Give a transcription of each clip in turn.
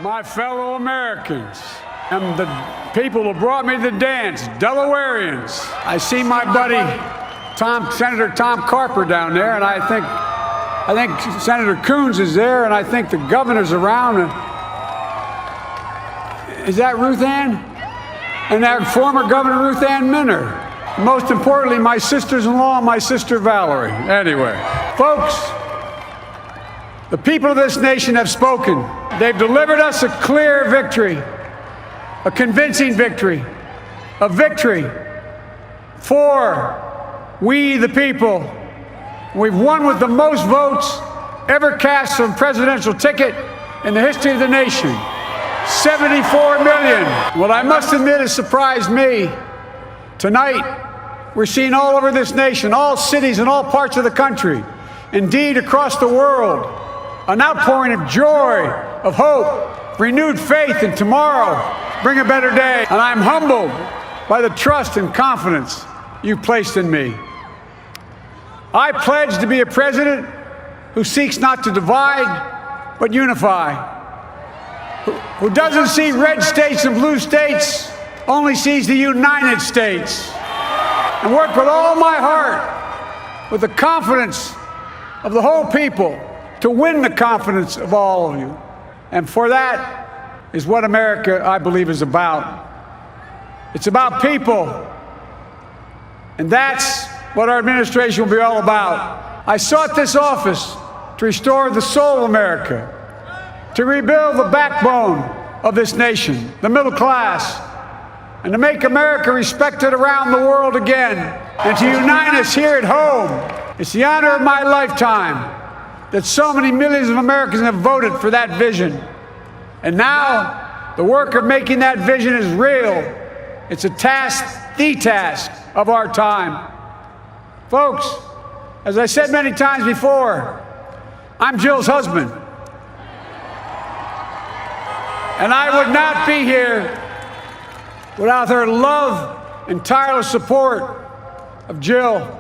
My fellow Americans and the people who brought me to the dance, Delawareans. I see my buddy Senator Tom Carper down there, and I think Senator Coons is there, and I think the governor's around. Is that Ruth Ann? And that former Governor Ruth Ann Minner. Most importantly, my sisters-in-law and my sister Valerie. Anyway, folks, the people of this nation have spoken. They've delivered us a clear victory, a convincing victory, a victory for we the people. We've won with the most votes ever cast on a presidential ticket in the history of the nation. 74 million. What I must admit has surprised me. Tonight, we're seeing all over this nation, all cities and all parts of the country, indeed across the world, an outpouring of joy, of hope, renewed faith in tomorrow, bring a better day. And I'm humbled by the trust and confidence you've placed in me. I pledge to be a president who seeks not to divide, but unify. Who doesn't see red states and blue states, only sees the United States. And work with all my heart, with the confidence of the whole people, to win the confidence of all of you. And for that is what America, I believe, is about. It's about people. And that's what our administration will be all about. I sought this office to restore the soul of America, to rebuild the backbone of this nation, the middle class, and to make America respected around the world again, and to unite us here at home. It's the honor of my lifetime that so many millions of Americans have voted for that vision. And now, the work of making that vision is real. It's a task, the task of our time. Folks, as I said many times before, I'm Jill's husband. And I would not be here without her love and tireless support of Jill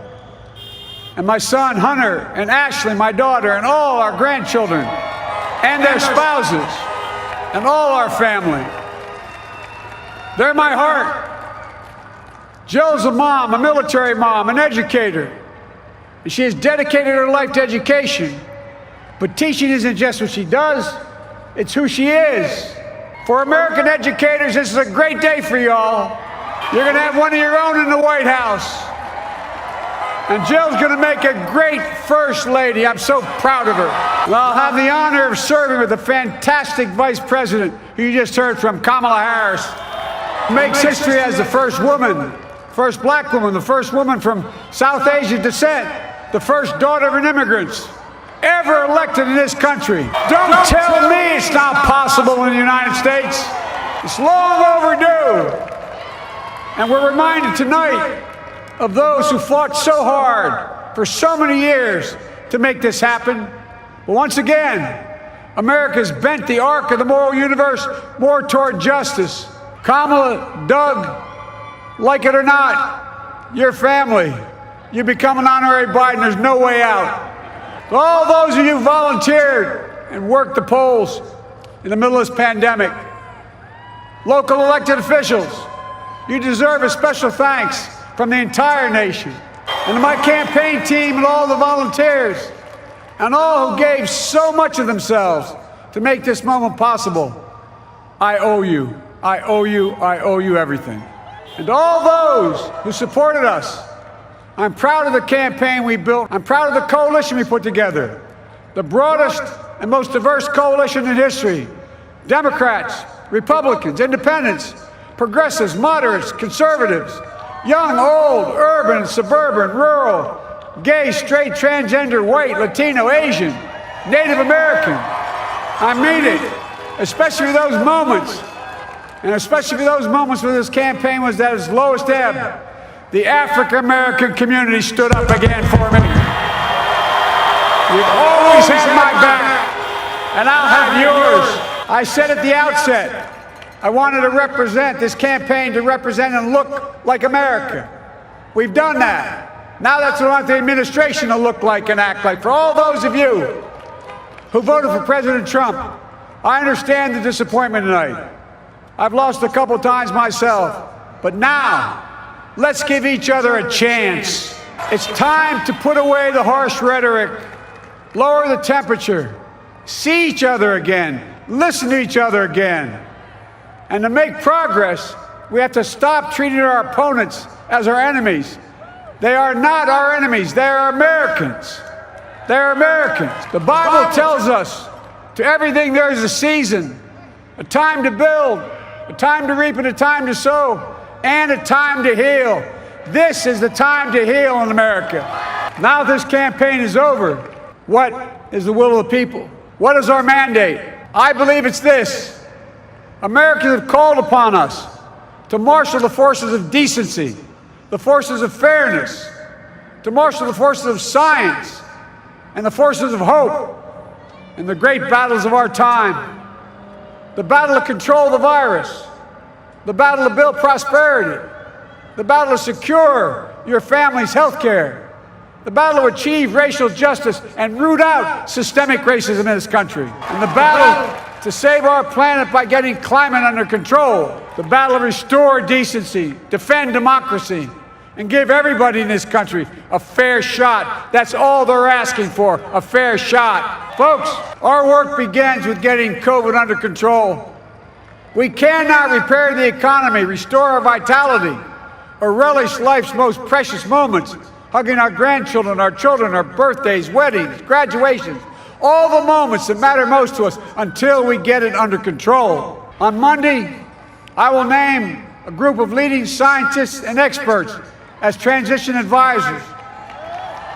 and my son Hunter and Ashley, my daughter, and all our grandchildren and their spouses and all our family. They're my heart. Jill's a mom, a military mom, an educator. And she has dedicated her life to education. But teaching isn't just what she does, it's who she is. For American educators, this is a great day for y'all. You're going to have one of your own in the White House. And Jill's going to make a great First Lady. I'm so proud of her. And I'll have the honor of serving with the fantastic Vice President who you just heard from, Kamala Harris, who makes history as the first woman, first black woman, the first woman from South Asian descent, the first daughter of an immigrant ever elected in this country. Don't tell me it's not possible in the United States. It's long overdue. And we're reminded tonight of those who fought so hard for so many years to make this happen. But once again, America's bent the arc of the moral universe more toward justice. Kamala, Doug, like it or not, your family, you become an honorary Biden, there's no way out. All those of you who volunteered and worked the polls in the middle of this pandemic, local elected officials, you deserve a special thanks from the entire nation. And to my campaign team and all the volunteers and all who gave so much of themselves to make this moment possible, I owe you. I owe you. I owe you everything. And to all those who supported us, I'm proud of the campaign we built. I'm proud of the coalition we put together, the broadest and most diverse coalition in history. Democrats, Republicans, independents, progressives, moderates, conservatives, young, old, urban, suburban, rural, gay, straight, transgender, white, Latino, Asian, Native American. I mean it, especially for those moments, and especially for those moments when this campaign was at its lowest ebb. The African-American community stood up again for me. You've always had my back, and I'll have yours. I said at the outset, I wanted to represent this campaign, to represent and look like America. We've done that. Now that's what I want the administration to look like and act like. For all those of you who voted for President Trump, I understand the disappointment tonight. I've lost a couple times myself. But now, let's give each other a chance. It's time to put away the harsh rhetoric, lower the temperature, see each other again, listen to each other again. And to make progress, we have to stop treating our opponents as our enemies. They are not our enemies. They are Americans. They are Americans. The Bible tells us, to everything there is a season, a time to build, a time to reap and a time to sow, and a time to heal. This is the time to heal in America. Now this campaign is over, what is the will of the people? What is our mandate? I believe it's this. Americans have called upon us to marshal the forces of decency, the forces of fairness, to marshal the forces of science and the forces of hope in the great battles of our time. The battle to control the virus, the battle to build prosperity, the battle to secure your family's health care, the battle to achieve racial justice and root out systemic racism in this country, and the battle to save our planet by getting climate under control, the battle to restore decency, defend democracy, and give everybody in this country a fair shot. That's all they're asking for, a fair shot. Folks, our work begins with getting COVID under control. We cannot repair the economy, restore our vitality, or relish life's most precious moments, hugging our grandchildren, our children, our birthdays, weddings, graduations, all the moments that matter most to us until we get it under control. On Monday, I will name a group of leading scientists and experts as transition advisors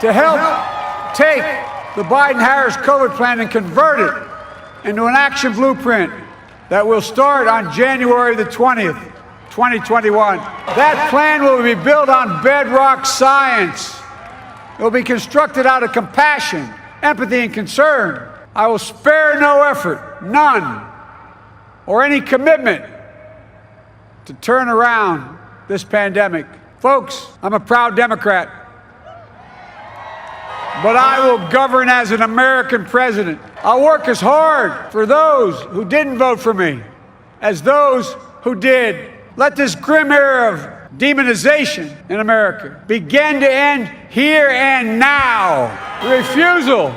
to help take the Biden-Harris COVID plan and convert it into an action blueprint that will start on January the 20th, 2021. That plan will be built on bedrock science. It will be constructed out of compassion, empathy, and concern. I will spare no effort, none, or any commitment to turn around this pandemic. Folks, I'm a proud Democrat, but I will govern as an American president. I'll work as hard for those who didn't vote for me as those who did. Let this grim era of demonization in America begin to end here and now. The refusal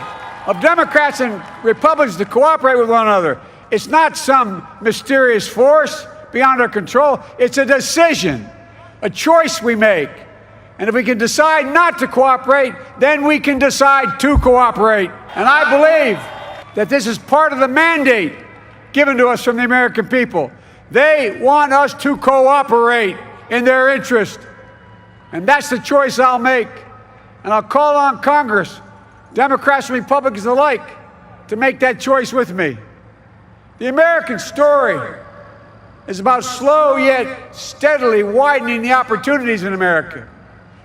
of Democrats and Republicans to cooperate with one another, it's not some mysterious force beyond our control. It's a decision, a choice we make. And if we can decide not to cooperate, then we can decide to cooperate. And I believe that this is part of the mandate given to us from the American people. They want us to cooperate in their interest. And that's the choice I'll make. And I'll call on Congress, Democrats and Republicans alike, to make that choice with me. The American story is about slow yet steadily widening the opportunities in America.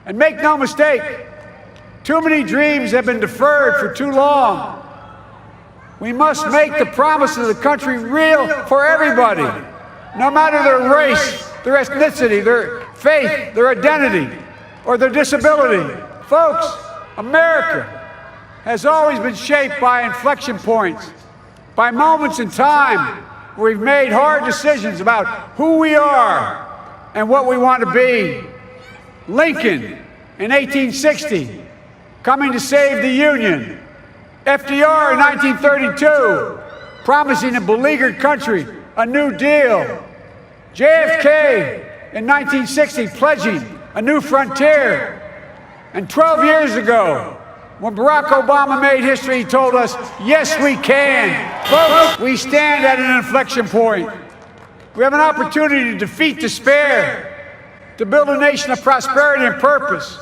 And make no mistake, too many dreams have been deferred for too long. We must make the promise of the country real for everybody, no matter their race, their ethnicity, their faith, their identity, or their disability. Folks, America has always been shaped by inflection points, by moments in time where we've made hard decisions about who we are and what we want to be. Lincoln in 1860, coming to save the Union. FDR in 1932, promising a beleaguered country a new deal. JFK in 1960, pledging a new frontier. And 12 years ago, when Barack Obama made history, he told us, yes, we can. Folks, we stand at an inflection point. We have an opportunity to defeat despair, to build a nation of prosperity and purpose.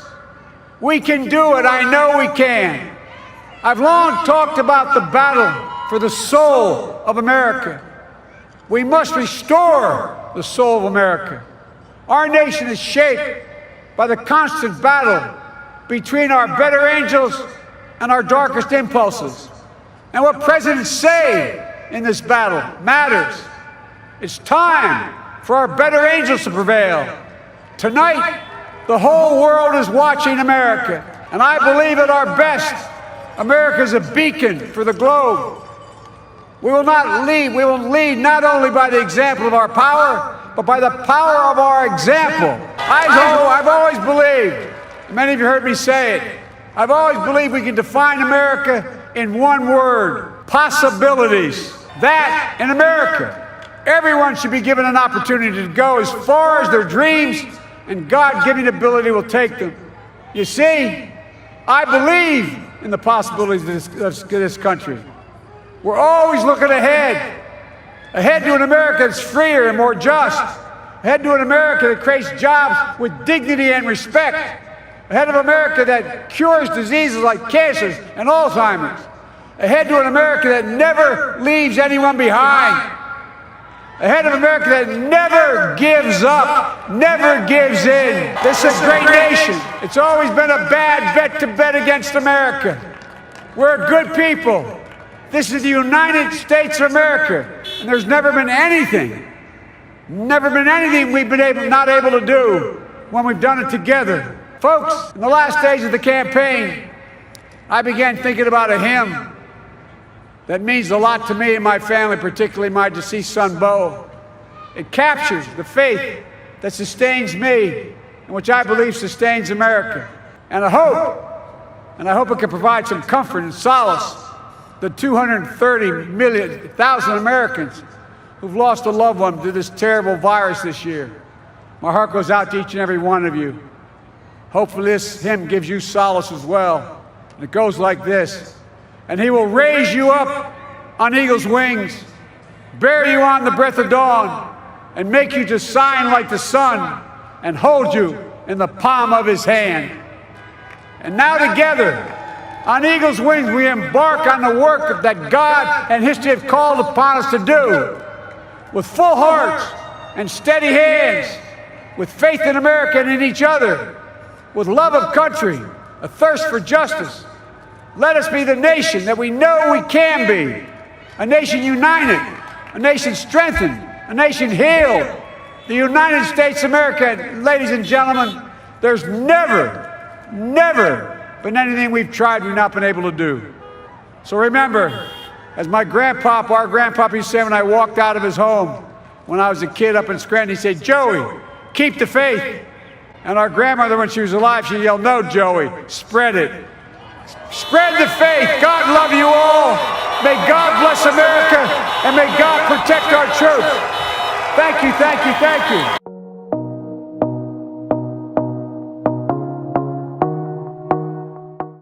We can do it. I know we can. I've long talked about the battle for the soul of America. We must restore the soul of America. Our nation is shaped by the constant battle between our better angels and our darkest impulses. And what presidents say in this battle matters. It's time for our better angels to prevail. Tonight, the whole world is watching America, and I believe at our best, America is a beacon for the globe. We will not lead. We will lead not only by the example of our power, but by the power of our example. I've always believed, many of you heard me say it, I've always believed we can define America in one word: possibilities. That in America, everyone should be given an opportunity to go as far as their dreams and God-given ability will take them. You see, I believe in the possibilities of this country. We're always looking ahead to an America that's freer and more just, ahead to an America that creates jobs with dignity and respect, ahead of America that cures diseases like cancer and Alzheimer's, ahead to an America that never leaves anyone behind, ahead of America that never gives up, never gives in. This is a great nation. It's always been a bad bet to bet against America. We're good people. This is the United States of America, and there's never been anything we've been not able to do when we've done it together. Folks, in the last days of the campaign, I began thinking about a hymn that means a lot to me and my family, particularly my deceased son, Bo. It captures the faith that sustains me and which I believe sustains America. And I hope it can provide some comfort and solace to the 230,000 Americans who've lost a loved one to this terrible virus this year. My heart goes out to each and every one of you. Hopefully this hymn gives you solace as well. And it goes like this: and he will raise you up on eagle's wings, bear you on the breath of dawn, and make you to shine like the sun, and hold you in the palm of his hand. And now together, on eagle's wings, we embark on the work that God and history have called upon us to do, with full hearts and steady hands, with faith in America and in each other, with love of country, a thirst for justice. Let us be the nation that we know we can be, a nation united, a nation strengthened, a nation healed. The United States of America, ladies and gentlemen, there's never been anything we've tried we've not been able to do. So remember, as our grandpapa used to say when I walked out of his home when I was a kid up in Scranton, he said, "Joey, keep the faith." And our grandmother, when she was alive, she yelled, "No, Joey, spread it. Spread the faith. God love you all. May God bless America, and may God protect our troops." Thank you, thank you, thank you.